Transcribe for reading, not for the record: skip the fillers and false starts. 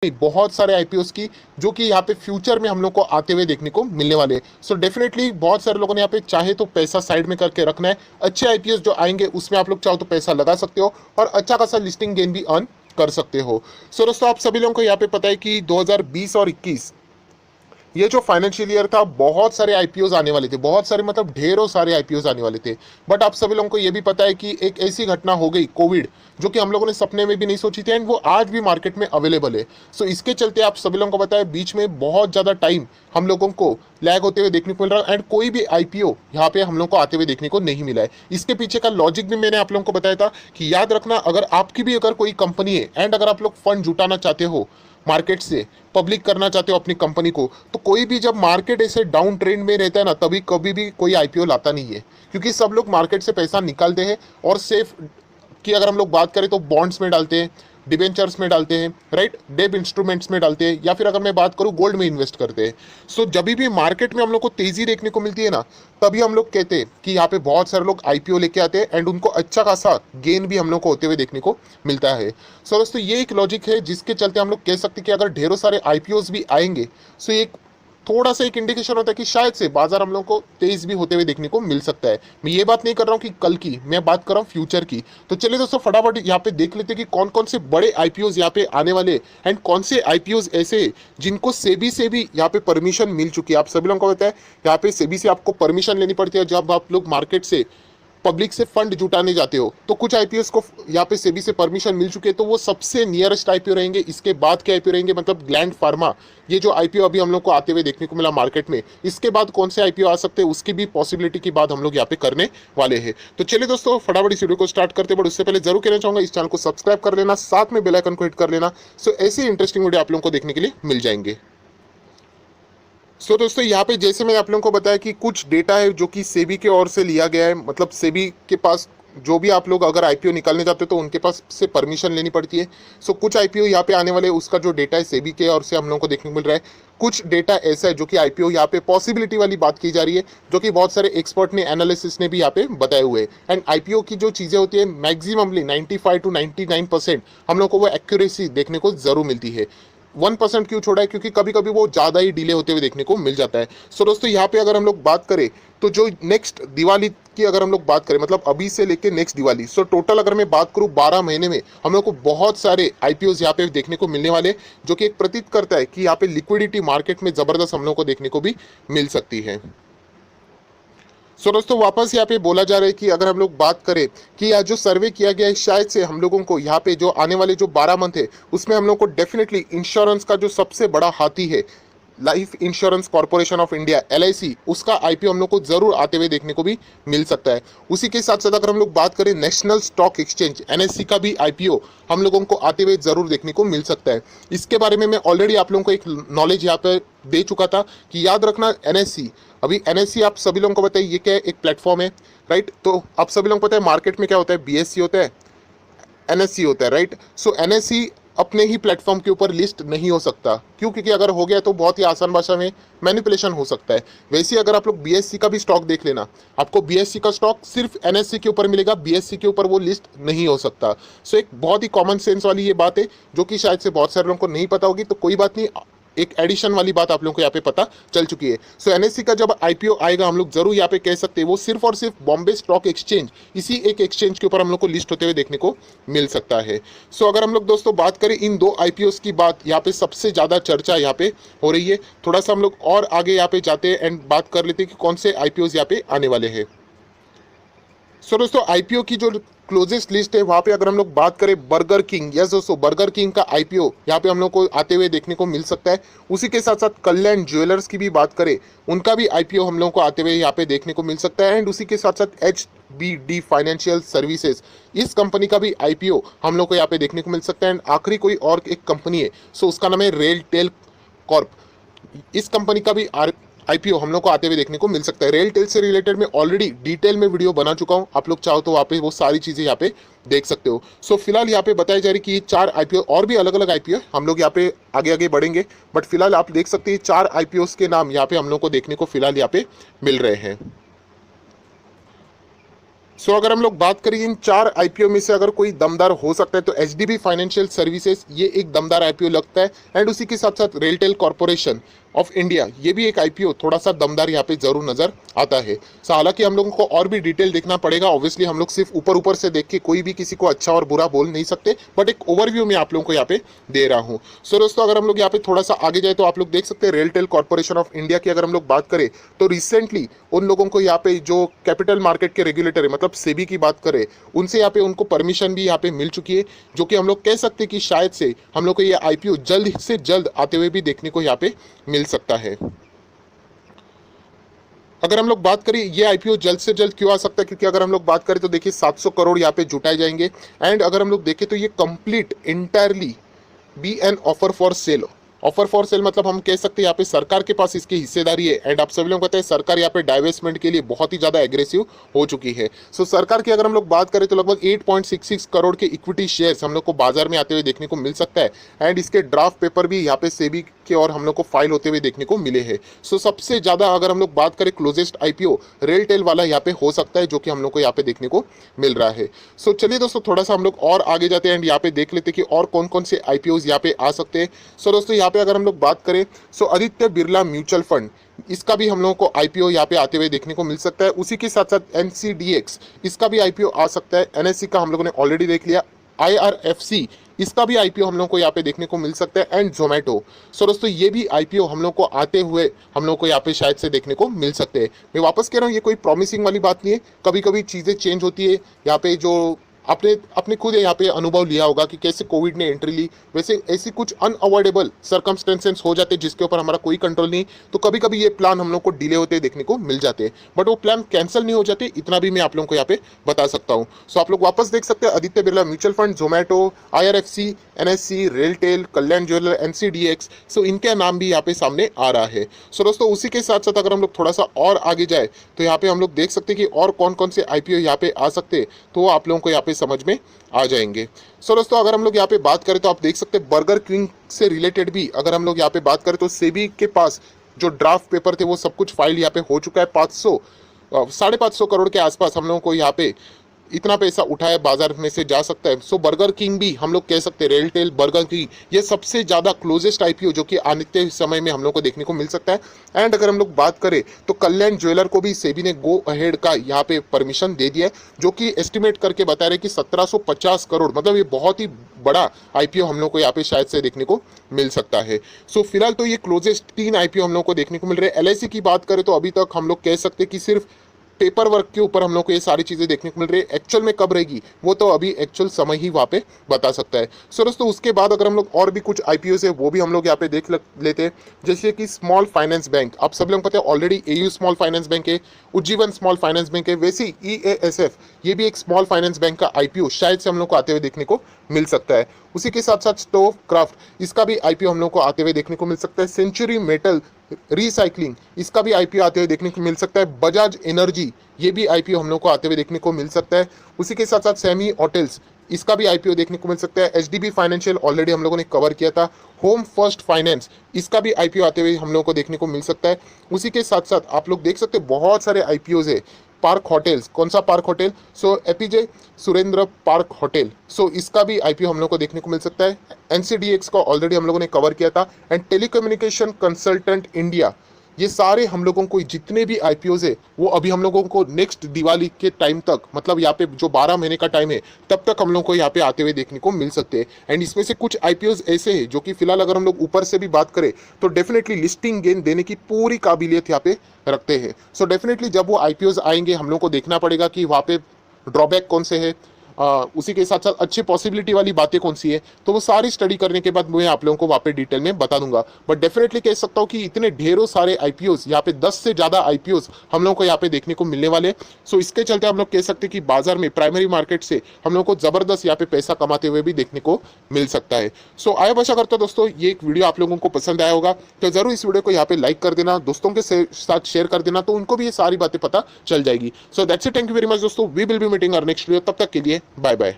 नहीं, बहुत सारे आईपीओस की जो कि यहाँ पे फ्यूचर में हम लोग को आते हुए देखने को मिलने वाले हैं। सो डेफिनेटली बहुत सारे लोगों ने यहाँ पे चाहे तो पैसा साइड में करके रखना है, अच्छे आईपीओस जो आएंगे उसमें आप लोग चाहो तो पैसा लगा सकते हो और अच्छा खासा लिस्टिंग गेन भी अर्न कर सकते हो। सो दोस्तों आप सभी लोगों को यहाँ पे पता है कि 2020 और 21 ये जो फाइनेंशियल ईयर था, बहुत सारे आईपीओज आने वाले थे, बहुत सारे मतलब ढेरों सारे आईपीओज आने वाले थे। बट आप सभी लोगों को ये भी पता है कि एक ऐसी घटना हो गई कोविड, जो कि हम लोगों ने सपने में भी नहीं सोची थी एंड वो आज भी मार्केट में अवेलेबल है। सो इसके चलते आप सभी लोगों को पता है बीच में बहुत ज़्यादा टाइम हम लोगों को लैग होते हुए देखने को मिल रहा है एंड कोई भी आईपीओ यहाँ पे हम लोग को आते हुए देखने को नहीं मिला है। इसके पीछे का लॉजिक भी मैंने आप लोगों को बताया था कि याद रखना, अगर आपकी भी अगर कोई कंपनी है एंड अगर आप लोग फंड जुटाना चाहते हो मार्केट से, पब्लिक करना चाहते हो अपनी कंपनी को, तो कोई भी जब मार्केट ऐसे डाउन ट्रेंड में रहता है ना, तभी कभी भी कोई आईपीओ लाता नहीं है, क्योंकि सब लोग मार्केट से पैसा निकालते हैं और सेफ की अगर हम लोग बात करें तो बॉन्ड्स में डालते हैं, डिबेंचर्स में डालते हैं, राइट, डेब इंस्ट्रूमेंट्स में डालते हैं, या फिर अगर मैं बात करूं गोल्ड में इन्वेस्ट करते हैं। सो जब भी मार्केट में हम लोग को तेजी देखने को मिलती है ना, तभी हम लोग कहते हैं कि यहाँ पे बहुत सारे लोग आईपीओ लेके आते हैं एंड उनको अच्छा खासा गेन भी हम लोग को होते हुए देखने को मिलता है। सो दोस्तों ये एक लॉजिक है जिसके चलते हम लोग कह सकते हैं कि अगर ढेरों सारे आईपीओज भी आएंगे, सो एक थोड़ा सा एक इंडिकेशन होता है कि शायद से बाजार हम लोग को तेज भी होते हुए देखने को मिल सकता है। मैं ये बात नहीं कर रहा हूँ कि कल की, मैं बात कर रहा हूँ फ्यूचर की। तो चलिए दोस्तों फटाफट यहाँ पे देख लेते हैं कि कौन कौन से बड़े आईपीओज यहाँ पे आने वाले एंड कौन से आईपीओज ऐसे जिनको सेबी से भी यहाँ पे परमिशन मिल चुकी है। आप सभी लोगों को पता है यहाँ पे सेबी से आपको परमिशन लेनी पड़ती है जब आप लोग मार्केट से पब्लिक से फंड जुटाने जाते हो। तो कुछ आईपीओस को यहाँ पे सेबी से परमिशन मिल चुकी है, तो वो सबसे नियरेस्ट आईपीओ रहेंगे। इसके बाद के आईपीओ रहेंगे मतलब ग्लैंड फार्मा, ये जो आईपीओ अभी हम लोग को आते हुए देखने को मिला मार्केट में, इसके बाद कौन से आईपीओ आ सकते हैं उसकी भी पॉसिबिलिटी की बात हम लोग यहाँ पे करने वाले हैं। तो चलिए दोस्तों फटाफट इस वीडियो को स्टार्ट करते हैं, बट उससे पहले जरूर कहना चाहूंगा इस चैनल को सब्सक्राइब कर लेना, साथ में बेल आइकन को हिट कर लेना। सो ऐसे इंटरेस्टिंग वीडियो आप लोगों को देखने के लिए मिल जाएंगे। दोस्तों यहाँ पे जैसे मैंने आप लोगों को बताया कि कुछ डेटा है जो कि सेबी के ओर से लिया गया है, मतलब सेबी के पास जो भी आप लोग अगर आईपीओ निकालने जाते हो तो उनके पास से परमिशन लेनी पड़ती है। कुछ आईपीओ यहाँ पे आने वाले उसका जो डेटा है सेबी के ओर से हम लोगों को देखने को मिल रहा है। कुछ डेटा ऐसा है जो कि आईपीओ यहाँ पे पॉसिबिलिटी वाली बात की जा रही है, जो कि बहुत सारे एक्सपर्ट ने, एनालिसिस ने भी यहाँ पे बताए हुए हैं। एंड आईपीओ की जो चीज़ें होती है मैक्सिममली 95 to 99% हम लोग को वो एक्यूरेसी देखने को जरूर मिलती है। 1% क्यों छोड़ा है, क्योंकि कभी कभी वो ज़्यादा ही डिले होते हुए देखने को मिल जाता है। दोस्तों यहाँ पे अगर हम लोग बात करें तो जो नेक्स्ट दिवाली की अगर हम लोग बात करें, मतलब अभी से लेके नेक्स्ट दिवाली, टोटल अगर मैं बात करूँ 12 महीने में हम लोग को बहुत सारे आईपीओज यहाँ पे देखने को मिलने वाले, जो कि एक प्रतीत करता है कि यहाँ पे लिक्विडिटी मार्केट में ज़बरदस्त हम लोग को देखने को भी मिल सकती है। दोस्तों वापस यहाँ पे बोला जा रहा है कि अगर हम लोग बात करें कि यह जो सर्वे किया गया है, शायद से हम लोगों को यहाँ पे जो आने वाले जो 12 मंथ है उसमें हम लोग को डेफिनेटली इंश्योरेंस का जो सबसे बड़ा हाथी है, life insurance corporation of India LIC, उसका आईपीओ हम लोग को जरूर आते हुए देखने को भी मिल सकता है। उसी के साथ साथ अगर हम लोग बात करें नेशनल स्टॉक एक्सचेंज NSE का भी आईपीओ हम लोगों को आते हुए जरूर देखने को मिल सकता है। इसके बारे में मैं ऑलरेडी आप लोगों को एक नॉलेज यहाँ पे दे चुका था कि याद रखना NSE, अभी NSE आप सभी लोगों को पता है ये क्या है, एक प्लेटफॉर्म है, राइट। तो आप सभी लोगों को पता है मार्केट में क्या होता है, BSE होता है, NSE होता है, राइट। NSE अपने ही प्लेटफॉर्म के ऊपर लिस्ट नहीं हो सकता, क्यों? क्योंकि अगर हो गया तो बहुत ही आसान भाषा में मैनिपुलेशन हो सकता है। वैसे ही अगर आप लोग BSE का भी स्टॉक देख लेना, आपको BSE का स्टॉक सिर्फ NSE के ऊपर मिलेगा, BSE के ऊपर वो लिस्ट नहीं हो सकता। एक बहुत ही कॉमन सेंस वाली ये बात है जो कि शायद से बहुत सारे लोगों को नहीं पता होगी, तो कोई बात नहीं, एक एडिशन वाली बात आप लोगों को यहाँ पे पता चल चुकी है। NSE का जब आईपीओ आएगा हम लोग जरूर यहाँ पे कह सकते हैं वो सिर्फ और सिर्फ बॉम्बे स्टॉक एक्सचेंज, इसी एक एक्सचेंज के ऊपर हम लोग को लिस्ट होते हुए देखने को मिल सकता है। अगर हम लोग दोस्तों बात करें इन दो आईपीओस की बात, यहाँ पे सबसे ज़्यादा चर्चा यहाँ पे हो रही है। थोड़ा सा हम लोग और आगे यहाँ पे जाते हैं एंड बात कर लेते हैं कि कौन से आईपीओस यहाँ पे आने वाले हैं। दोस्तों आईपीओ की जो क्लोजेस्ट लिस्ट है वहाँ पे अगर हम लोग बात करें बर्गर किंग, यस दोस्तों बर्गर किंग का आईपीओ यहाँ पे हम लोग को आते हुए देखने को मिल सकता है। उसी के साथ साथ कल्याण ज्वेलर्स की भी बात करें, उनका भी आईपीओ हम लोगों को आते हुए यहाँ पे देखने को मिल सकता है। एंड उसी के साथ साथ HBD फाइनेंशियल सर्विसेज, इस कंपनी का भी आईपीओ हम लोग को यहाँ पे देखने को मिल सकता है। एंड आखिरी कोई और एक कंपनी है, उसका नाम है रेलटेल कॉर्प, इस कंपनी का भी आईपीओ हम लोग को आते हुए देखने को मिल सकता है। रेल टेल से रिलेटेड मैं ऑलरेडी डिटेल में वीडियो बना चुका हूं, आप लोग चाहो तो वहाँ पे वो सारी चीज़ें यहाँ पे देख सकते हो। फिलहाल यहाँ पे बताई जा रही कि ये 4 आईपीओ और भी अलग अलग आईपीओ हम लोग यहाँ पे आगे आगे बढ़ेंगे, बट फिलहाल आप देख सकते हैं 4 आईपीओ के नाम यहाँ पे हम लोग को देखने को फिलहाल यहाँ पे मिल रहे हैं। सो अगर हम लोग बात करें इन 4 आईपीओ में से अगर कोई दमदार हो सकता है तो एचडीबी फाइनेंशियल सर्विसेज ये एक दमदार आईपीओ लगता है, एंड उसी के साथ साथ रेलटेल कॉर्पोरेशन ऑफ इंडिया ये भी एक आईपीओ थोड़ा सा दमदार यहाँ पे जरूर नजर आता है। सो हालांकि हम लोगों को और भी डिटेल देखना पड़ेगा, ऑब्वियसली हम लोग सिर्फ ऊपर ऊपर से देख के कोई भी किसी को अच्छा और बुरा बोल नहीं सकते, बट एक ओवरव्यू में आप लोगों को यहाँ पे दे रहा हूँ। सो दोस्तों अगर हम लोग यहाँ पे थोड़ा सा आगे जाए तो आप लोग देख सकते हैं रेलटेल कॉर्पोरेशन ऑफ इंडिया की अगर हम लोग बात करें तो रिसेंटली उन लोगों को यहाँ पे जो कैपिटल मार्केट के रेगुलेटर है मतलब सेबी की बात करें, उनसे यहाँ पे उनको परमिशन भी यहाँ पे मिल चुकी है, जो कि हम लोग कह सकते हैं कि शायद से हम लोग को ये आईपीओ जल्द से जल्द आते हुए भी देखने को यहाँ पे मिल सकता है। अगर हम लोग बात करें ये आईपीओ जल्द से जल्द क्यों आ सकता है, क्योंकि अगर हम लोग बात करें तो देखिए 700 करोड़ यहाँ पे जुटाए जाएंगे, एंड अगर हम लोग देखें तो ये complete entirely be an offer for sale. Offer for sale मतलब हम कह सकते हैं यहाँ पे सरकार के पास इसकी हिस्सेदारी है, एंड आप सभी लोग पता है सरकार यहाँ पे डाइवेस्टमेंट के लिए बहुत ही ज्यादा एग्रेसिव हो चुकी है। सो सरकार की अगर हम लोग बात करें तो लगभग 8.66 करोड़ के इक्विटी शेयर्स हम लोग को बाजार में आते हुए देखने को मिल सकता है, एंड इसके ड्राफ्ट पेपर भी यहाँ पे सेबी के और हम लोग को फाइल होते हुए देखने को मिले हैं। सो सबसे ज्यादा अगर हम लोग बात करें क्लोजेस्ट आईपीओ रेलटेल वाला यहाँ पे हो सकता है, जो कि हम लोग को यहाँ पे देखने को मिल रहा है। सो चलिए दोस्तों थोड़ा सा हम लोग और आगे जाते हैं एंड यहाँ पे देख लेते हैं कि और कौन कौन से आईपीओ यहाँ पे आ सकते हैं। सो दोस्तों यहाँ पे अगर हम लोग बात करें सो आदित्य बिरला म्यूचुअल फंड, इसका भी हम लोगों को आईपीओ यहाँ पे आते हुए देखने को मिल सकता है। उसी के साथ साथ एनसीडीएक्स इसका भी आईपीओ आ सकता है। एनएससी का हम लोगों ने ऑलरेडी देख लिया। आईआरएफसी इसका भी आईपीओ हम लोग को यहाँ पे देखने को मिल सकता है, एंड जोमेटो। सो दोस्तों ये भी आईपीओ हम लोग को आते हुए हम लोग को यहाँ पे शायद से देखने को मिल सकते हैं। मैं वापस कह रहा हूँ ये कोई प्रॉमिसिंग वाली बात नहीं है, कभी कभी चीज़ें चेंज होती है। यहाँ पे जो आपने अपने खुद यहाँ पे अनुभव लिया होगा कि कैसे कोविड ने एंट्री ली, वैसे ऐसी कुछ अनअवॉइडेबल सर्कमस्टेंसेस हो जाते हैं जिसके ऊपर हमारा कोई कंट्रोल नहीं, तो कभी कभी ये प्लान हम लोग को डिले होते देखने को मिल जाते हैं, बट वो प्लान कैंसिल नहीं हो जाते, इतना भी मैं आप लोगों को यहाँ पे बता सकता हूँ। सो आप लोग वापस देख सकते हैं Aditya Birla mutual fund, Zomato, IRFC, NSC, RailTel, Kalyan jeweller, NCDEX, so इनका नाम भी यहाँ पे सामने आ रहा है। सो दोस्तों उसी के साथ साथ अगर हम लोग थोड़ा सा और आगे जाए तो यहाँ पे हम लोग देख सकते हैं कि और कौन कौन से आईपीओ यहाँ पे आ सकते हैं, तो वो आप लोगों को यहाँ पे समझ में आ जाएंगे। सो दोस्तों अगर हम लोग यहाँ पे बात करें तो आप देख सकते हैं बर्गर किंग से रिलेटेड भी अगर हम लोग यहाँ पे बात करें तो सेबी के पास जो ड्राफ्ट पेपर थे वो सब कुछ फाइल यहाँ पे हो चुका है। 500 करोड़ के आसपास हम लोगों को यहाँ पे इतना पैसा उठाया बाजार में से जा सकता है। सो बर्गर किंग भी हम लोग कह सकते हैं, रेलटेल, बर्गर किंग ये सबसे ज्यादा क्लोजेस्ट आईपीओ जो कि आने के समय में हम लोग को देखने को मिल सकता है। एंड अगर हम लोग बात करें तो कल्याण ज्वेलर को भी सेबी ने गो अहेड का यहाँ पे परमिशन दे दिया है, जो कि एस्टिमेट करके बता रहे कि 1750 करोड़, मतलब ये बहुत ही बड़ा आईपीओ हम लोग को यहाँ पे शायद से देखने को मिल सकता है। सो फिलहाल तो ये क्लोजेस्ट 3 आईपीओ हम लोग को देखने को मिल रहे हैं। एलआईसी की बात करें तो अभी तक हम लोग कह सकते हैं कि सिर्फ पेपर वर्क के ऊपर हम लोग को ये सारी चीजें देखने को मिल रही है। एक्चुअल में कब रहेगी वो तो अभी एक्चुअल समय ही वहाँ पे बता सकता है। सो दोस्तों उसके बाद अगर हम लोग और भी कुछ आईपीओ है वो भी हम लोग यहाँ पे देख लेते हैं, जैसे कि स्मॉल फाइनेंस बैंक, आप सब लोग पता है already AU small finance bank है, उज्जीवन स्मॉल फाइनेंस बैंक है, वैसे ईएएसएफ ये भी एक स्मॉल फाइनेंस बैंक का आईपीओ शायद से हम लोग को आते हुए देखने को मिल सकता है। उसी के साथ साथ स्टोव क्राफ्ट इसका भी आईपीओ हम लोग को आते हुए देखने को मिल सकता है। सेंचुरी मेटल रिसाइकलिंग इसका भी आईपीओ आते हुए देखने को मिल सकता है। बजाज एनर्जी ये भी आईपीओ हम लोग को आते हुए देखने को मिल सकता है। उसी के साथ साथ सेमी होटल्स इसका भी आईपीओ देखने को मिल सकता है। एचडीबी फाइनेंशियल ऑलरेडी हम लोगों ने कवर किया था। होम फर्स्ट फाइनेंस इसका भी आईपीओ आते हुए हम लोगों को देखने को मिल सकता है। उसी के साथ साथ आप लोग देख सकते हैं बहुत सारे आईपीओ है। पार्क होटल्स, कौन सा पार्क होटल, सो एपीजे सुरेंद्र पार्क होटल, सो इसका भी आईपीओ हम लोग को देखने को मिल सकता है। एनसीडीएक्स का ऑलरेडी हम लोगों ने कवर किया था। एंड टेलीकम्युनिकेशन कंसल्टेंट इंडिया, ये सारे हम लोगों को जितने भी आईपीओ है वो अभी हम लोगों को नेक्स्ट दिवाली के टाइम तक, मतलब यहाँ पे जो 12 महीने का टाइम है तब तक हम लोग को यहाँ पे आते हुए देखने को मिल सकते हैं। एंड इसमें से कुछ आईपीओ ऐसे हैं जो कि फिलहाल अगर हम लोग ऊपर से भी बात करें तो डेफिनेटली लिस्टिंग गेन देने की पूरी काबिलियत यहाँ पे रखते हैं। सो डेफिनेटली जब वो आईपीओ आएंगे हम लोग को देखना पड़ेगा कि वहाँ पे ड्रॉबैक कौन से है, उसी के साथ साथ अच्छी पॉसिबिलिटी वाली बातें कौन सी है, तो वो सारी स्टडी करने के बाद मैं आप लोगों को वहाँ पे डिटेल में बता दूंगा। बट डेफिनेटली कह सकता हूँ कि इतने ढेरों सारे आईपीओ यहाँ पे 10 से ज़्यादा आईपीओ हम लोगों को यहाँ पे देखने को मिलने वाले। सो इसके चलते हम लोग कह सकते हैं कि बाजार में प्राइमरी मार्केट से हम लोग को जबरदस्त यहाँ पे पैसा कमाते हुए भी देखने को मिल सकता है। सो आया आशा करता हूं दोस्तों ये एक वीडियो आप लोगों को पसंद आया होगा, तो जरूर इस वीडियो को यहाँ पे लाइक कर देना, दोस्तों के साथ शेयर कर देना, तो उनको भी ये सारी बातें पता चल जाएगी। So that's it, thank you very much दोस्तों, we will be meeting our next video, तब तक के लिए बाय बाय।